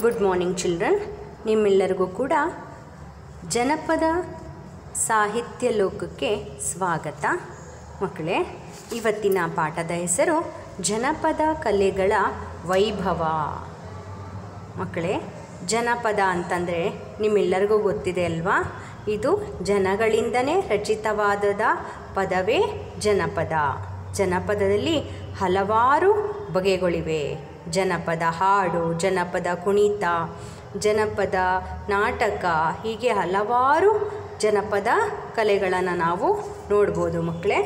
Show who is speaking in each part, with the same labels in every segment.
Speaker 1: Good morning children. ನಿಮ್ಮೆಲ್ಲರಿಗೂ ಕೂಡ ಜನಪದ ಸಾಹಿತ್ಯ ಲೋಕಕ್ಕೆ ಸ್ವಾಗತ. ಮಕ್ಕಳೇ, ಇವತ್ತಿನ ಪಾಠದ ಹೆಸರು ಜನಪದ ಕಲೆಗಳ ವೈಭವ. ಮಕ್ಕಳೇ, ಜನಪದ ಅಂತಂದರೆ ನಿಮ್ಮೆಲ್ಲರಿಗೂ ಗೊತ್ತಿದೆ ಅಲ್ವಾ? ಇದು ಜನಗಳಿಂದಲೇ ರಚಿತವಾದ ಪದವೇ ಜನಪದ. ಜನಪದದಲ್ಲಿ ಹಲವಾರು ಬಗೆಗಳಿವೆ. ಜನಪದ ಹಾಡು, ಜನಪದ ಕುಣಿತ, ಜನಪದ ನಾಟಕ, ಹೀಗೆ ಹಲವಾರು ಜನಪದ ಕಲೆಗಳನ್ನು ನಾವು ನೋಡ್ಬೋದು. ಮಕ್ಕಳೇ,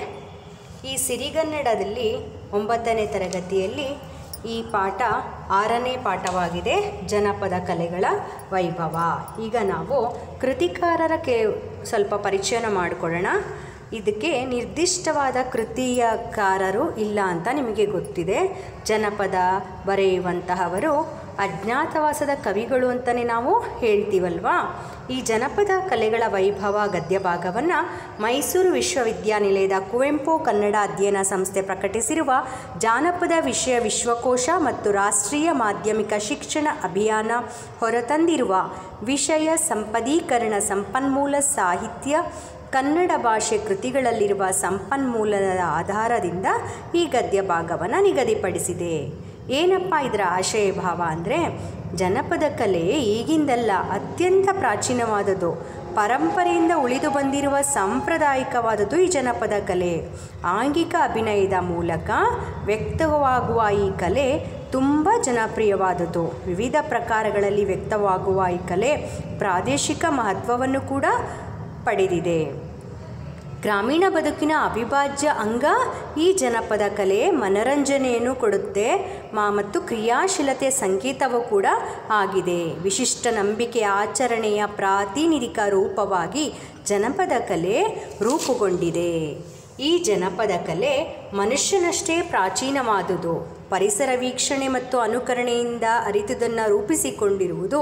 Speaker 1: ಈ ಸಿರಿಗನ್ನಡದಲ್ಲಿ 9ನೇ ತರಗತಿಯಲ್ಲಿ ಈ ಪಾಠ 6ನೇ ಪಾಠವಾಗಿದೆ, ಜನಪದ ಕಲೆಗಳ ವೈಭವ. ಈಗ ನಾವು ಕೃತಿಕಾರರ ಸ್ವಲ್ಪ ಪರಿಚಯನ ಮಾಡಿಕೊಳ್ಳೋಣ. ಇದಕ್ಕೆ ನಿರ್ದಿಷ್ಟವಾದ ಕೃತಿಯಕಾರರು ಇಲ್ಲ ಅಂತ ನಿಮಗೆ ಗೊತ್ತಿದೆ. ಜನಪದ ಬರೆಯುವಂತಹವರು ಅಜ್ಞಾತವಾಸದ ಕವಿಗಳು ಅಂತಲೇ ನಾವು ಹೇಳ್ತೀವಲ್ವಾ. ಈ ಜನಪದ ಕಲೆಗಳ ವೈಭವ ಗದ್ಯ ಭಾಗವನ್ನು ಮೈಸೂರು ವಿಶ್ವವಿದ್ಯಾನಿಲಯದ ಕುವೆಂಪು ಕನ್ನಡ ಅಧ್ಯಯನ ಸಂಸ್ಥೆ ಪ್ರಕಟಿಸಿರುವ ಜಾನಪದ ವಿಷಯ ವಿಶ್ವಕೋಶ ಮತ್ತು ರಾಷ್ಟ್ರೀಯ ಮಾಧ್ಯಮಿಕ ಶಿಕ್ಷಣ ಅಭಿಯಾನ ಹೊರತಂದಿರುವ ವಿಷಯ ಸಂಪದೀಕರಣ ಸಂಪನ್ಮೂಲ ಸಾಹಿತ್ಯ ಕನ್ನಡ ಭಾಷೆ ಕೃತಿಗಳಲ್ಲಿರುವ ಸಂಪನ್ಮೂಲದ ಆಧಾರದಿಂದ ಈ ಗದ್ಯ ಭಾಗವನ್ನು ನಿಗದಿಪಡಿಸಿದೆ. ಏನಪ್ಪ ಇದರ ಆಶಯ ಭಾವ ಅಂದರೆ, ಜನಪದ ಕಲೆ ಈಗಿಂದಲ್ಲ, ಅತ್ಯಂತ ಪ್ರಾಚೀನವಾದದ್ದು, ಪರಂಪರೆಯಿಂದ ಉಳಿದು ಬಂದಿರುವ ಸಾಂಪ್ರದಾಯಿಕವಾದದ್ದು ಈ ಜನಪದ ಕಲೆ. ಆಂಗಿಕ ಅಭಿನಯದ ಮೂಲಕ ವ್ಯಕ್ತವಾಗುವ ಈ ಕಲೆ ತುಂಬ ಜನಪ್ರಿಯವಾದದ್ದು. ವಿವಿಧ ಪ್ರಕಾರಗಳಲ್ಲಿ ವ್ಯಕ್ತವಾಗುವ ಈ ಕಲೆ ಪ್ರಾದೇಶಿಕ ಮಹತ್ವವನ್ನು ಕೂಡ ಪಡೆದಿದೆ. ಗ್ರಾಮೀಣ ಬದುಕಿನ ಅವಿಭಾಜ್ಯ ಅಂಗ ಈ ಜನಪದ ಕಲೆ. ಮನರಂಜನೆಯನ್ನು ಕೊಡುತ್ತೆ ಮತ್ತು ಕ್ರಿಯಾಶೀಲತೆಯ ಸಂಕೇತವೂ ಕೂಡ ಆಗಿದೆ. ವಿಶಿಷ್ಟ ನಂಬಿಕೆ ಆಚರಣೆಯ ಪ್ರಾತಿನಿಧಿಕ ರೂಪವಾಗಿ ಜನಪದ ಕಲೆ ರೂಪುಗೊಂಡಿದೆ. ಈ ಜನಪದ ಕಲೆ ಮನುಷ್ಯನಷ್ಟೇ ಪ್ರಾಚೀನವಾದುದು. ಪರಿಸರ ವೀಕ್ಷಣೆ ಮತ್ತು ಅನುಕರಣೆಯಿಂದ ಅರಿತುದನ್ನು ರೂಪಿಸಿಕೊಂಡಿರುವುದು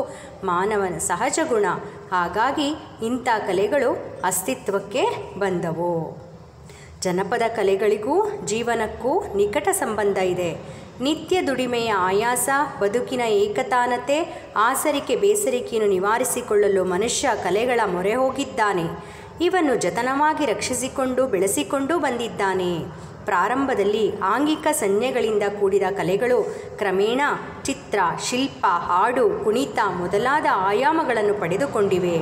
Speaker 1: ಮಾನವನ ಸಹಜ ಗುಣ. ಹಾಗಾಗಿ ಇಂಥ ಕಲೆಗಳು ಅಸ್ತಿತ್ವಕ್ಕೆ ಬಂದವು. ಜನಪದ ಕಲೆಗಳಿಗೂ ಜೀವನಕ್ಕೂ ನಿಕಟ ಸಂಬಂಧ ಇದೆ. ನಿತ್ಯ ದುಡಿಮೆಯ ಆಯಾಸ, ಬದುಕಿನ ಏಕತಾನತೆ, ಆಸರಿಕೆ ಬೇಸರಿಕೆಯನ್ನು ನಿವಾರಿಸಿಕೊಳ್ಳಲು ಮನುಷ್ಯ ಕಲೆಗಳ ಮೊರೆ ಹೋಗಿದ್ದಾನೆ. ಇವನ್ನು ಜತನವಾಗಿ ರಕ್ಷಿಸಿಕೊಂಡು ಬೆಳೆಸಿಕೊಂಡು ಬಂದಿದ್ದಾನೆ. ಪ್ರಾರಂಭದಲ್ಲಿ ಆಂಗಿಕ ಸಂಜ್ಞೆಗಳಿಂದ ಕೂಡಿದ ಕಲೆಗಳು ಕ್ರಮೇಣ ಚಿತ್ರ, ಶಿಲ್ಪ, ಹಾಡು, ಕುಣಿತ ಮೊದಲಾದ ಆಯಾಮಗಳನ್ನು ಪಡೆದುಕೊಂಡಿವೆ.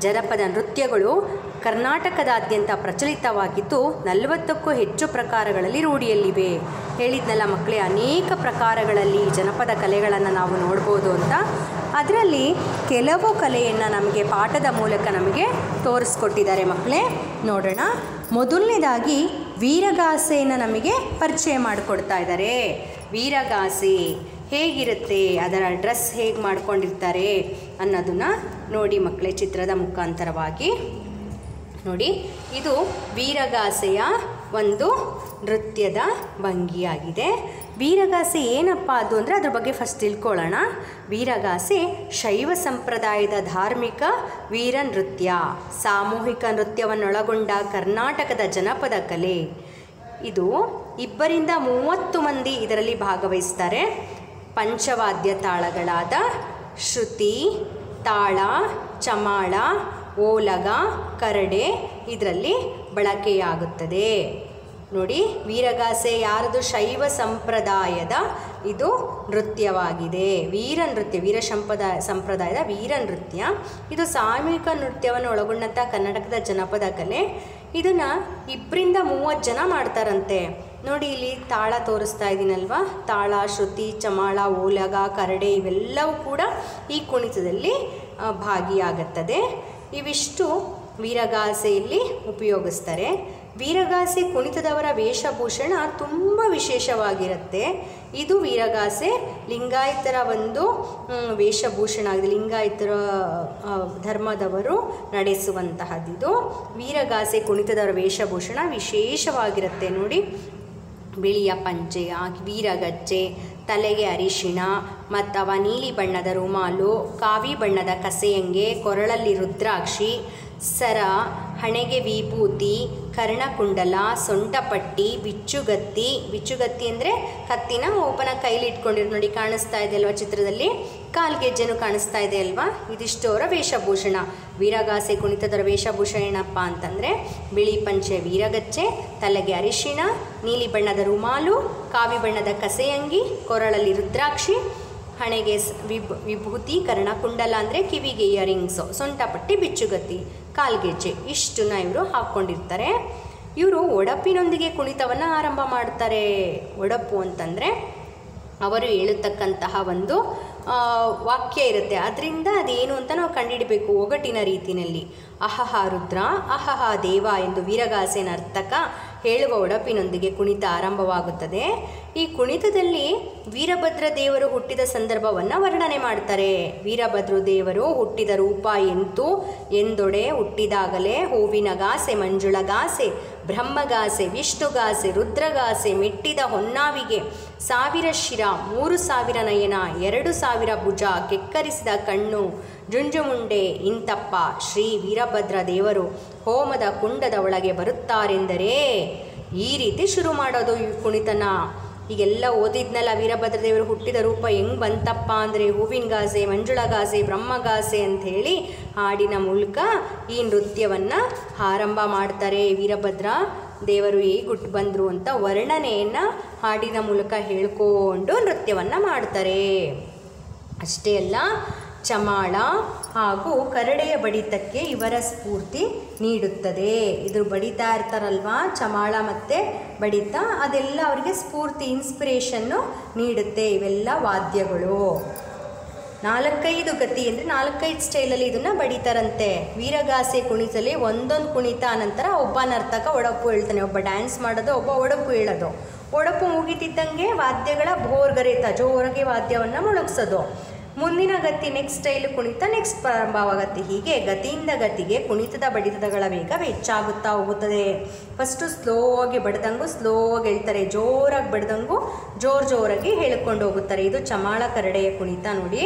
Speaker 1: ಜನಪದ ನೃತ್ಯಗಳು ಕರ್ನಾಟಕದಾದ್ಯಂತ ಪ್ರಚಲಿತವಾಗಿದ್ದು 40ಕ್ಕೂ ಹೆಚ್ಚು ಪ್ರಕಾರಗಳಲ್ಲಿ ರೂಢಿಯಲ್ಲಿವೆ. ಹೇಳಿದ್ನಲ್ಲ ಮಕ್ಕಳೇ, ಅನೇಕ ಪ್ರಕಾರಗಳಲ್ಲಿ ಜನಪದ ಕಲೆಗಳನ್ನು ನಾವು ನೋಡ್ಬೋದು ಅಂತ. ಅದರಲ್ಲಿ ಕೆಲವು ಕಲೆಯನ್ನು ನಮಗೆ ಪಾಠದ ಮೂಲಕ ನಮಗೆ ತೋರಿಸ್ಕೊಟ್ಟಿದ್ದಾರೆ ಮಕ್ಕಳೇ. ನೋಡೋಣ. ಮೊದಲನೇದಾಗಿ ವೀರಗಾಸೆಯನ್ನು ನಮಗೆ ಪರಿಚಯ ಮಾಡಿಕೊಡ್ತಾ ಇದ್ದಾರೆ. ವೀರಗಾಸೆ ಹೇಗಿರುತ್ತೆ, ಅದರ ಡ್ರೆಸ್ ಹೇಗೆ ಮಾಡ್ಕೊಂಡಿರ್ತಾರೆ ಅನ್ನೋದನ್ನು ನೋಡಿ ಮಕ್ಕಳೇ. ಚಿತ್ರದ ಮುಖಾಂತರವಾಗಿ ನೋಡಿ, ಇದು ವೀರಗಾಸೆಯ ಒಂದು ನೃತ್ಯದ ಭಂಗಿಯಾಗಿದೆ. ವೀರಗಾಸೆ ಏನಪ್ಪ ಅದು ಅಂದರೆ ಅದ್ರ ಬಗ್ಗೆ ಫಸ್ಟ್ ತಿಳ್ಕೊಳ್ಳೋಣ. ವೀರಗಾಸೆ ಶೈವ ಸಂಪ್ರದಾಯದ ಧಾರ್ಮಿಕ ವೀರ ನೃತ್ಯ, ಸಾಮೂಹಿಕ ನೃತ್ಯವನ್ನೊಳಗೊಂಡ ಕರ್ನಾಟಕದ ಜನಪದ ಕಲೆ. ಇದು 2ರಿಂದ 30 ಮಂದಿ ಇದರಲ್ಲಿ ಭಾಗವಹಿಸ್ತಾರೆ. ಪಂಚವಾದ್ಯ ತಾಳಗಳಾದ ಶ್ರುತಿ, ತಾಳ, ಚಮಾಳ, ಓಲಗ, ಕರಡೆ ಇದರಲ್ಲಿ ಬಳಕೆಯಾಗುತ್ತದೆ. ನೋಡಿ, ವೀರಗಾಸೆ ಯಾರದು? ಶೈವ ಸಂಪ್ರದಾಯದ ಇದು ನೃತ್ಯವಾಗಿದೆ. ವೀರ ನೃತ್ಯ, ಸಂಪ್ರದಾಯದ ವೀರ ನೃತ್ಯ. ಇದು ಸಾಮೂಹಿಕ ನೃತ್ಯವನ್ನು ಒಳಗೊಂಡಂಥ ಕರ್ನಾಟಕದ ಜನಪದ ಕಲೆ. ಇದನ್ನು 2ರಿಂದ 30 ಜನ ಮಾಡ್ತಾರಂತೆ. ನೋಡಿ, ಇಲ್ಲಿ ತಾಳ ತೋರಿಸ್ತಾ ಇದ್ದೀನಲ್ವಾ, ತಾಳ, ಶ್ರುತಿ, ಚಮಾಳ, ಓಲಗ, ಕರಡೆ ಇವೆಲ್ಲವೂ ಕೂಡ ಈ ಕುಣಿತದಲ್ಲಿ ಭಾಗಿಯಾಗುತ್ತದೆ. ಇವಿಷ್ಟು ವೀರಗಾಸೆಯಲ್ಲಿ ಉಪಯೋಗಿಸ್ತಾರೆ. ವೀರಗಾಸೆ ಕುಣಿತದವರ ವೇಷಭೂಷಣ ತುಂಬ ವಿಶೇಷವಾಗಿರುತ್ತೆ. ಇದು ವೀರಗಾಸೆ ಲಿಂಗಾಯತರ ಒಂದು ವೇಷಭೂಷಣ ಆಗಿದೆ. ಲಿಂಗಾಯತರ ಧರ್ಮದವರು ನಡೆಸುವಂತಹದ್ದಿದು. ವೀರಗಾಸೆ ಕುಣಿತದವರ ವೇಷಭೂಷಣ ವಿಶೇಷವಾಗಿರುತ್ತೆ. ನೋಡಿ, ಬಿಳಿಯ ಪಂಚೆ, ವೀರಗಜ್ಜೆ, ತಲೆಗೆ ಅರಿಶಿಣ ಮತ್ತು ನೀಲಿ ಬಣ್ಣದ ರುಮಾಲು, ಕಾವಿ ಬಣ್ಣದ ಕಸೆಯಂಗೆ, ಕೊರಳಲ್ಲಿ ರುದ್ರಾಕ್ಷಿ, ಸರ, ಹಣೆಗೆ ವಿಭೂತಿ, ಕರ್ಣಕುಂಡಲ, ಸೊಂಟಪಟ್ಟಿ, ಬಿಚ್ಚುಗತ್ತಿ. ಬಿಚ್ಚುಗತ್ತಿ ಅಂದರೆ ಕತ್ತಿನ ಒಬ್ಬನ ಕೈಲಿ ಇಟ್ಕೊಂಡಿರೋ ನೋಡಿ, ಕಾಣಿಸ್ತಾ ಇದೆ ಅಲ್ವಾ ಚಿತ್ರದಲ್ಲಿ. ಕಾಲ್ಗೆಜ್ಜೆನೂ ಕಾಣಿಸ್ತಾ ಇದೆ ಅಲ್ವಾ. ಇದಿಷ್ಟು ಅವರ ವೇಷಭೂಷಣ. ವೀರಗಾಸೆ ಕುಣಿತದರ ವೇಷಭೂಷಣ ಏನಪ್ಪ ಅಂತಂದರೆ ಬಿಳಿ ಪಂಚೆ ವೀರಗಚ್ಚೆ, ತಲೆಗೆ ಅರಿಶಿಣ, ನೀಲಿ ಬಣ್ಣದ ರುಮಾಲು, ಕಾವಿ ಬಣ್ಣದ ಕಸೆಯಂಗಿ, ಕೊರಳಲ್ಲಿ ರುದ್ರಾಕ್ಷಿ, ಹಣೆಗೆ ವಿಭೂತಿ, ಕರ್ಣಕುಂಡಲ ಅಂದರೆ ಕಿವಿಗೆ ಇಯರಿಂಗ್ಸು, ಸೊಂಟಪಟ್ಟಿ, ಬಿಚ್ಚುಗತ್ತಿ, ಕಾಲ್ಗೆಜ್ಜೆ ಇಷ್ಟನ್ನ ಇವರು ಹಾಕ್ಕೊಂಡಿರ್ತಾರೆ. ಇವರು ಒಡಪಿನೊಂದಿಗೆ ಕುಣಿತವನ್ನು ಆರಂಭ ಮಾಡ್ತಾರೆ. ಒಡಪು ಅಂತಂದರೆ ಅವರು ಹೇಳತಕ್ಕಂತಹ ಒಂದು ವಾಕ್ಯ ಇರುತ್ತೆ, ಅದರಿಂದ ಅದೇನು ಅಂತ ನಾವು ಕಂಡುಹಿಡಬೇಕು ಒಗಟಿನ ರೀತಿಯಲ್ಲಿ. ಅಹಹ ರುದ್ರ, ಅಹಹ ದೇವ ಎಂದು ವೀರಗಾಸೆ ನರ್ತಕ ಹೇಳುವ ಒಡಪಿನೊಂದಿಗೆ ಕುಣಿತ ಆರಂಭವಾಗುತ್ತದೆ. ಈ ಕುಣಿತದಲ್ಲಿ ವೀರಭದ್ರ ದೇವರು ಹುಟ್ಟಿದ ಸಂದರ್ಭವನ್ನು ವರ್ಣನೆ ಮಾಡ್ತಾರೆ. ವೀರಭದ್ರ ದೇವರು ಹುಟ್ಟಿದ ರೂಪ ಎಂತು ಎಂದೊಡೆ ಹುಟ್ಟಿದಾಗಲೇ ಹೂವಿನಗಾಸೆ, ಮಂಜುಳಗಾಸೆ, ಬ್ರಹ್ಮಗಾಸೆ, ವಿಷ್ಣುಗಾಸೆ, ರುದ್ರಗಾಸೆ, ಮೆಟ್ಟಿದ ಹೊನ್ನಾವಿಗೆ, 1000 ಶಿರ, 3000 ನಯನ, 2000 ಭುಜ, ಕೆಕ್ಕರಿಸಿದ ಕಣ್ಣು, ಜುಂಜುಮುಂಡೆ ಇಂತಪ್ಪ ಶ್ರೀ ವೀರಭದ್ರ ದೇವರು ಹೋಮದ ಕುಂಡದ ಒಳಗೆ ಬರುತ್ತಾರೆಂದರೆ ಈ ರೀತಿ ಶುರು ಮಾಡೋದು ಈ ಕುಣಿತನ. ಈಗೆಲ್ಲ ಓದಿದ್ನಲ್ಲ, ವೀರಭದ್ರ ದೇವರು ಹುಟ್ಟಿದ ರೂಪ ಹೆಂಗೆ ಬಂತಪ್ಪ ಅಂದರೆ ಹೂವಿನಗಾಸೆ, ಮಂಜುಳಗಾಸೆ, ಬ್ರಹ್ಮಗಾಸೆ ಅಂಥೇಳಿ ಹಾಡಿನ ಮೂಲಕ ಈ ನೃತ್ಯವನ್ನು ಆರಂಭ ಮಾಡ್ತಾರೆ. ವೀರಭದ್ರ ದೇವರು ಹೇಗೆ ಹುಟ್ಟು ಬಂದರು ಅಂತ ವರ್ಣನೆಯನ್ನು ಹಾಡಿನ ಮೂಲಕ ಹೇಳ್ಕೊಂಡು ನೃತ್ಯವನ್ನು ಮಾಡ್ತಾರೆ. ಅಷ್ಟೇ ಅಲ್ಲ, ಚಮಾಳ ಹಾಗೂ ಕರಡೆಯ ಬಡಿತಕ್ಕೆ ಇವರ ಸ್ಫೂರ್ತಿ ನೀಡುತ್ತದೆ. ಇದ್ರ ಬಡಿತಾ ಇರ್ತಾರಲ್ವಾ ಚಮಾಳ ಮತ್ತು ಬಡಿತ, ಅದೆಲ್ಲ ಅವರಿಗೆ ಸ್ಫೂರ್ತಿ, ಇನ್ಸ್ಪಿರೇಷನ್ನು ನೀಡುತ್ತೆ ಇವೆಲ್ಲ ವಾದ್ಯಗಳು. 4-5 ಗತಿ ಅಂದರೆ 4-5 ಸ್ಟೈಲಲ್ಲಿ ಇದನ್ನು ಬಡಿತಾರಂತೆ. ವೀರಗಾಸೆ ಕುಣಿತಲ್ಲಿ ಒಂದೊಂದು ಕುಣಿತ ನಂತರ ಒಬ್ಬ ನರ್ತಕ ಒಡಪು ಹೇಳ್ತಾನೆ, ಒಬ್ಬ ಡ್ಯಾನ್ಸ್ ಮಾಡೋದು, ಒಬ್ಬ ಒಡಪು ಹೇಳೋದು. ಒಡಪು ಮುಗಿತಿದ್ದಂಗೆ ವಾದ್ಯಗಳ ಭೋರ್ಗರೆತ ಜೋರಾಗಿ ವಾದ್ಯವನ್ನು ಮೊಳಗಿಸೋದು. ಮುಂದಿನ ಗತಿ ನೆಕ್ಸ್ಟ್ ಸ್ಟೈಲು ಕುಣಿತ ನೆಕ್ಸ್ಟ್ ಪ್ರಾರಂಭವಾಗತ್ತೆ. ಹೀಗೆ ಗತಿಯಿಂದ ಗತಿಗೆ ಕುಣಿತದ ಬಡಿತಗಳ ವೇಗ ಹೆಚ್ಚಾಗುತ್ತಾ ಹೋಗುತ್ತದೆ. ಫಸ್ಟು ಸ್ಲೋ ಆಗಿ ಬಡ್ದಂಗೂ ಸ್ಲೋ ಆಗಿ ಹೇಳ್ತಾರೆ, ಜೋರಾಗಿ ಬಡ್ದಂಗೂ ಜೋರಾಗಿ ಹೇಳಿಕೊಂಡು ಹೋಗುತ್ತಾರೆ. ಇದು ಚಮಾಳ ಕರಡೆಯ ಕುಣಿತ ನೋಡಿ.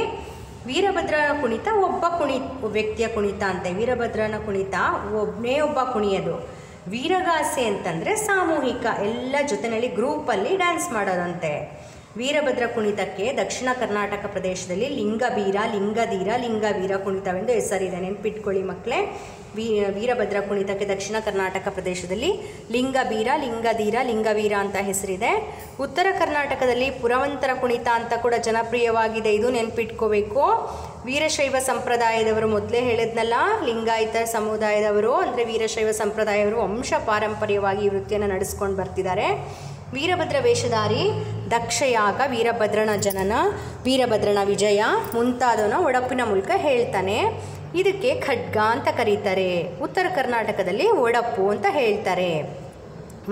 Speaker 1: ವೀರಭದ್ರನ ಕುಣಿತ ಒಬ್ಬ ವ್ಯಕ್ತಿಯ ಕುಣಿತ ಅಂತೆ. ವೀರಭದ್ರನ ಕುಣಿತ ಒಬ್ಬನೇ ಒಬ್ಬ ಕುಣಿಯೋದು. ವೀರಗಾಸೆ ಅಂತಂದರೆ ಸಾಮೂಹಿಕ, ಎಲ್ಲ ಜೊತೆಯಲ್ಲಿ ಗ್ರೂಪಲ್ಲಿ ಡ್ಯಾನ್ಸ್ ಮಾಡೋದಂತೆ. ವೀರಭದ್ರ ಕುಣಿತಕ್ಕೆ ದಕ್ಷಿಣ ಕರ್ನಾಟಕ ಪ್ರದೇಶದಲ್ಲಿ ಲಿಂಗಬೀರ, ಲಿಂಗಧೀರ, ಲಿಂಗವೀರ ಕುಣಿತವೆಂದು ಹೆಸರಿದೆ. ನೆನ್ಪಿಟ್ಕೊಳ್ಳಿ ಮಕ್ಕಳೇ, ವೀರಭದ್ರ ಕುಣಿತಕ್ಕೆ ದಕ್ಷಿಣ ಕರ್ನಾಟಕ ಪ್ರದೇಶದಲ್ಲಿ ಲಿಂಗಬೀರ, ಲಿಂಗಧೀರ, ಲಿಂಗವೀರ ಅಂತ ಹೆಸರಿದೆ. ಉತ್ತರ ಕರ್ನಾಟಕದಲ್ಲಿ ಪುರವಂತರ ಕುಣಿತ ಅಂತ ಕೂಡ ಜನಪ್ರಿಯವಾಗಿದೆ. ಇದು ನೆನ್ಪಿಟ್ಕೋಬೇಕು. ವೀರಶೈವ ಸಂಪ್ರದಾಯದವರು ಮೊದಲೇ ಹೇಳಿದ್ನಲ್ಲ, ಲಿಂಗಾಯತ ಸಮುದಾಯದವರು ಅಂದರೆ ವೀರಶೈವ ಸಂಪ್ರದಾಯವರು ವಂಶ ಪಾರಂಪರ್ಯವಾಗಿ ಈ ವೃತ್ತಿಯನ್ನು ನಡೆಸ್ಕೊಂಡು ಬರ್ತಿದ್ದಾರೆ. ವೀರಭದ್ರ ವೇಷಧಾರಿ ದಕ್ಷಯಾಗ, ವೀರಭದ್ರನ ಜನನ, ವೀರಭದ್ರನ ವಿಜಯ ಮುಂತಾದವನ್ನ ಒಡಪಿನ ಮೂಲಕ ಹೇಳ್ತಾನೆ. ಇದಕ್ಕೆ ಖಡ್ಗ ಅಂತ ಕರೀತಾರೆ. ಉತ್ತರ ಕರ್ನಾಟಕದಲ್ಲಿ ಒಡಪು ಅಂತ ಹೇಳ್ತಾರೆ.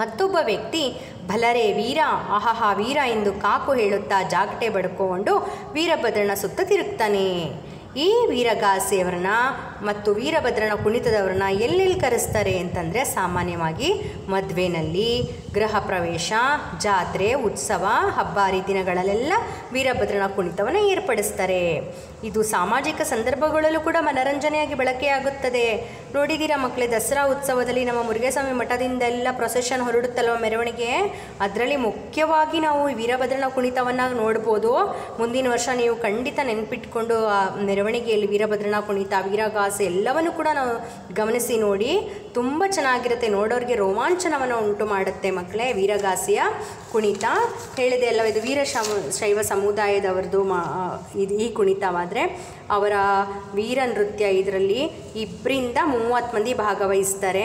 Speaker 1: ಮತ್ತೊಬ್ಬ ವ್ಯಕ್ತಿ ಭಲರೆ ವೀರ, ಆಹಹ ವೀರ ಎಂದು ಕಾಕು ಹೇಳುತ್ತಾ ಜಾಗಟೆ ಬಡ್ಕೊಂಡು ವೀರಭದ್ರನ ಸುತ್ತ ತಿರುಗ್ತಾನೆ. ಈ ವೀರಗಾಸೆಯವರನ್ನ ಮತ್ತು ವೀರಭದ್ರನ ಕುಣಿತದವ್ರನ್ನ ಎಲ್ಲೆಲ್ಲಿ ಕರೆಸ್ತಾರೆ ಅಂತಂದರೆ ಸಾಮಾನ್ಯವಾಗಿ ಮದುವೆನಲ್ಲಿ, ಗೃಹ ಪ್ರವೇಶ, ಜಾತ್ರೆ, ಉತ್ಸವ, ಹಬ್ಬ ಹರಿದಿನಗಳಲ್ಲೆಲ್ಲ ವೀರಭದ್ರನ ಕುಣಿತವನ್ನು ಏರ್ಪಡಿಸ್ತಾರೆ. ಇದು ಸಾಮಾಜಿಕ ಸಂದರ್ಭಗಳಲ್ಲೂ ಕೂಡ ಮನರಂಜನೆಯಾಗಿ ಬಳಕೆಯಾಗುತ್ತದೆ. ನೋಡಿದ್ದೀರಾ ಮಕ್ಕಳೇ, ದಸರಾ ಉತ್ಸವದಲ್ಲಿ ನಮ್ಮ ಮುರುಘೇಸ್ವಾಮಿ ಮಠದಿಂದೆಲ್ಲ ಪ್ರೊಸೆಷನ್ ಹೊರಡುತ್ತಲ್ವ ಮೆರವಣಿಗೆ, ಅದರಲ್ಲಿ ಮುಖ್ಯವಾಗಿ ನಾವು ವೀರಭದ್ರನ ಕುಣಿತವನ್ನು ನೋಡ್ಬೋದು. ಮುಂದಿನ ವರ್ಷ ನೀವು ಖಂಡಿತ ನೆನಪಿಟ್ಕೊಂಡು ಆ ಮೆರವಣಿಗೆಯಲ್ಲಿ ವೀರಭದ್ರನ ಕುಣಿತ, ವೀರಗಾಸೆ ಎಲ್ಲವನ್ನು ಕೂಡ ನಾವು ಗಮನಿಸಿ ನೋಡಿ. ತುಂಬ ಚೆನ್ನಾಗಿರುತ್ತೆ, ನೋಡೋರಿಗೆ ರೋಮಾಂಚನವನ್ನು ಉಂಟು ಮಾಡುತ್ತೆ ಮಕ್ಕಳೇ. ವೀರಗಾಸೆಯ ಕುಣಿತ ಹೇಳಿದೆ ಅಲ್ಲ, ಇದು ಶೈವ ಸಮುದಾಯದವ್ರದ್ದು ಈ ಕುಣಿತವಾದರೆ ಅವರ ವೀರ ನೃತ್ಯ. ಇದರಲ್ಲಿ 2-30 ಮಂದಿ ಭಾಗವಹಿಸ್ತಾರೆ.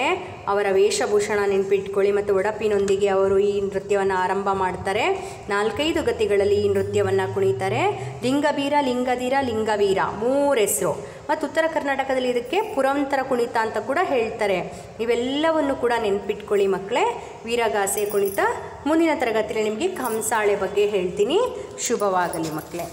Speaker 1: ಅವರ ವೇಷಭೂಷಣ ನೆನಪಿಟ್ಕೊಳ್ಳಿ. ಮತ್ತು ಒಡಪಿನೊಂದಿಗೆ ಅವರು ಈ ನೃತ್ಯವನ್ನು ಆರಂಭ ಮಾಡ್ತಾರೆ. 4-5 ಗತಿಗಳಲ್ಲಿ ಈ ನೃತ್ಯವನ್ನು ಕುಣಿತಾರೆ. ಲಿಂಗಬೀರ, ಲಿಂಗಧೀರ, ಲಿಂಗವೀರ 3 ಹೆಸರು. ಮತ್ತು ಉತ್ತರ ಕರ್ನಾಟಕದಲ್ಲಿ ಇದಕ್ಕೆ ಪುರವಂತರ ಕುಣಿತ ಅಂತ ಕೂಡ ಹೇಳ್ತಾರೆ. ಇವೆಲ್ಲವನ್ನು ಕೂಡ ನೆನಪಿಟ್ಕೊಳ್ಳಿ ಮಕ್ಕಳೇ. ವೀರಗಾಸೆ ಕುಣಿತ ಮುಂದಿನ ತರಗತಿಯಲ್ಲಿ ನಿಮಗೆ ಕಂಸಾಳೆ ಬಗ್ಗೆ ಹೇಳ್ತೀನಿ. ಶುಭವಾಗಲಿ ಮಕ್ಕಳೇ.